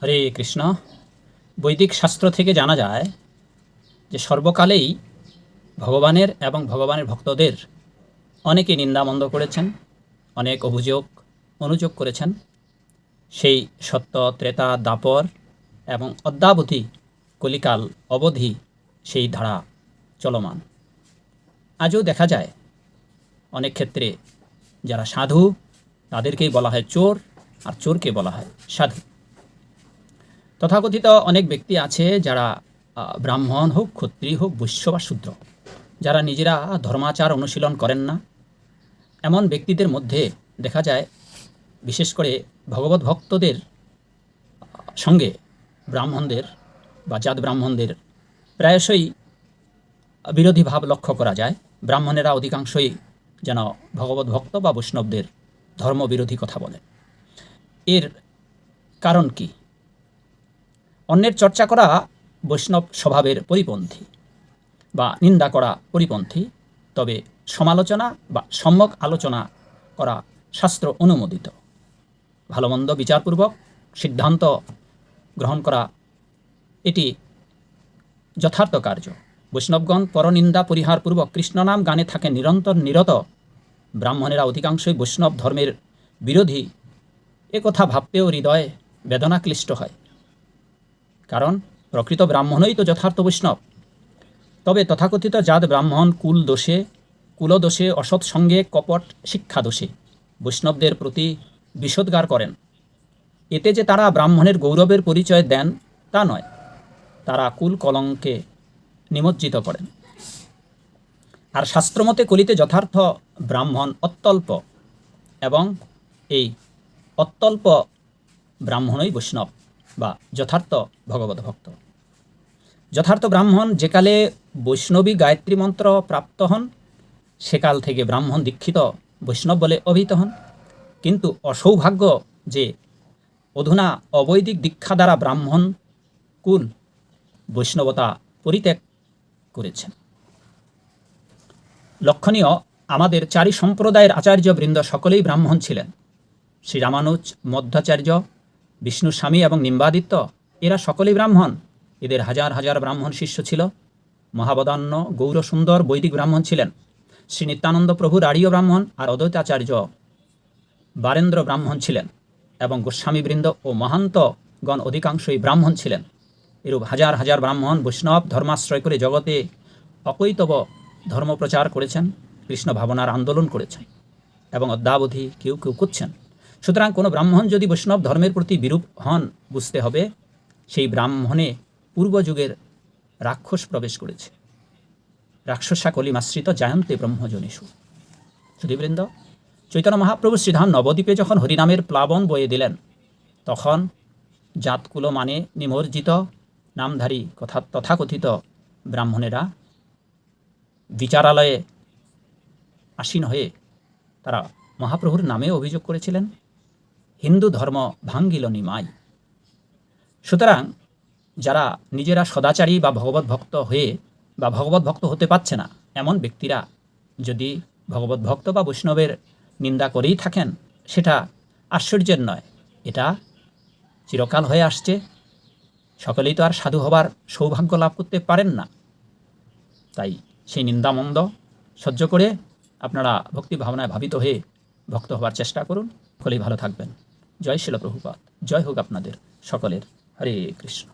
হরে কৃষ্ণ। বৈদিক শাস্ত্র থেকে জানা যায় যে সর্বকালেই ভগবানের এবং ভগবানের ভক্তদের অনেকে নিন্দামন্দ করেছেন, অনেক অভিযোগ অনুযোগ করেছেন। সেই সত্য, ত্রেতা, দ্বাপর এবং অদ্যাবধি কলিকাল অবধি সেই ধারা চলমান। আজও দেখা যায় অনেক ক্ষেত্রে যারা সাধু তাদেরকেই বলা হয় চোর, আর চোরকে বলা হয় সাধু। তথাকথিত অনেক ব্যক্তি আছে যারা ব্রাহ্মণ হোক, ক্ষত্রিয় হোক, বৈশ্য বা শূদ্র, যারা নিজেরা ধর্মাচার অনুশীলন করেন না, এমন ব্যক্তিদের মধ্যে দেখা যায় বিশেষ করে ভগবত ভক্তদের সঙ্গে ব্রাহ্মণদের বা জাত ব্রাহ্মণদের প্রায়শই বিরোধী ভাব লক্ষ্য করা যায়। ব্রাহ্মণেরা অধিকাংশই যেন ভগবত ভক্ত বা বৈষ্ণবদের ধর্মবিরোধী কথা বলে। এর কারণ কি? অন্যের চর্চা করা বৈষ্ণব স্বভাবের পরিপন্থী বা নিন্দা করা পরিপন্থী, তবে সমালোচনা বা সম্যক আলোচনা করা শাস্ত্র অনুমোদিত। ভালো মন্দ বিচারপূর্বক সিদ্ধান্ত গ্রহণ করা এটি যথার্থ কার্য। বৈষ্ণবগণ পরনিন্দা পরিহারপূর্বক কৃষ্ণনাম গানে থাকে নিরন্তর নিরত। ব্রাহ্মণেরা অধিকাংশই বৈষ্ণব ধর্মের বিরোধী, একথা ভাবতেও হৃদয় বেদনা ক্লিষ্ট হয়। কারণ প্রকৃত ব্রাহ্মণই তো যথার্থ বৈষ্ণব। তবে তথাকথিত জাত ব্রাহ্মণ কুলদোষে, অসৎ সঙ্গে, কপট শিক্ষা দোষে বৈষ্ণবদের প্রতি বিষোদ্গার করেন। এতে যে তারা ব্রাহ্মণের গৌরবের পরিচয় দেন তা নয়, তারা কুল কলঙ্কে নিমজ্জিত করেন। আর শাস্ত্রমতে কলিতে যথার্থ ব্রাহ্মণ অত্যল্প, এবং এই অত্যল্প ব্রাহ্মণই বৈষ্ণব বা যথার্থ ভগবত ভক্ত। যথার্থ ব্রাহ্মণ যেকালে বৈষ্ণবী গায়ত্রী মন্ত্র প্রাপ্ত হন, সেকাল থেকে ব্রাহ্মণ দীক্ষিত বৈষ্ণব বলে অভিহিত হন। কিন্তু অসৌভাগ্য যে অধুনা অবৈদিক দীক্ষা দ্বারা ব্রাহ্মণ কুল বৈষ্ণবতা পরিত্যাগ করেছেন। লক্ষণীয়, আমাদের চারি সম্প্রদায়ের আচার্যবৃন্দ সকলেই ব্রাহ্মণ ছিলেন। শ্রী রামানুজ, মধ্বাচার্য, বিষ্ণুস্বামী এবং নিম্বাদিত্য এরা সকলেই ব্রাহ্মণ। এদের হাজার হাজার ব্রাহ্মণ শিষ্য ছিল। মহাবদান্য গৌরসুন্দর বৈদিক ব্রাহ্মণ ছিলেন। শ্রী নিত্যানন্দ প্রভুর আর্য ব্রাহ্মণ আর অদ্বৈতাচার্য বারেন্দ্র ব্রাহ্মণ ছিলেন, এবং গোস্বামীবৃন্দ ও মহান্তগণ অধিকাংশই ব্রাহ্মণ ছিলেন। এরূপ হাজার হাজার ব্রাহ্মণ বৈষ্ণব ধর্মাশ্রয় করে জগতে অকৈতব ধর্মপ্রচার করেছেন, কৃষ্ণ ভাবনার আন্দোলন করেছেন, এবং অদ্যাবধি কেউ কেউ করছেন। সুতরাং কোনো ব্রাহ্মণ যদি বৈষ্ণব ধর্মের প্রতি বিরূপ হন, বুঝতে হবে সেই ব্রাহ্মণে পূর্বযুগের রাক্ষস প্রবেশ করেছে। রাক্ষসা কলিমাশ্রিত জায়ন্তে ব্রহ্মজনীষু। সুধীবৃন্দ, চৈতন্য মহাপ্রভু শ্রীধাম নবদ্বীপে যখন হরিনামের প্লাবন বয়ে দিলেন, তখন জাতকুল মানে নিমজ্জিত নামধারী তথাকথিত ব্রাহ্মণেরা বিচারালয়ে আসীন হয়ে তারা মহাপ্রভুর নামে অভিযোগ করেছিলেন, হিন্দু ধর্ম ভাঙ্গিল নিমাই। সুতরাং যারা নিজেরা সদাচারী বা ভগবত ভক্ত হয়ে বা ভগবত ভক্ত হতে পারছে না, এমন ব্যক্তিরা যদি ভগবত ভক্ত বা বৈষ্ণবের নিন্দা করেই থাকেন, সেটা আশ্চর্যের নয়। এটা চিরকাল হয়ে আসছে। সকলেই তো আর সাধু হবার সৌভাগ্য লাভ করতে পারেন না। তাই সেই নিন্দামন্দ সহ্য করে আপনারা ভক্তি ভাবনায় ভাবিত হয়ে ভক্ত হবার চেষ্টা করুন। সকলেই ভালো থাকবেন। জয় শিল প্রভুপাদ। জয় হোক আপনাদের সকলের। হরে কৃষ্ণ।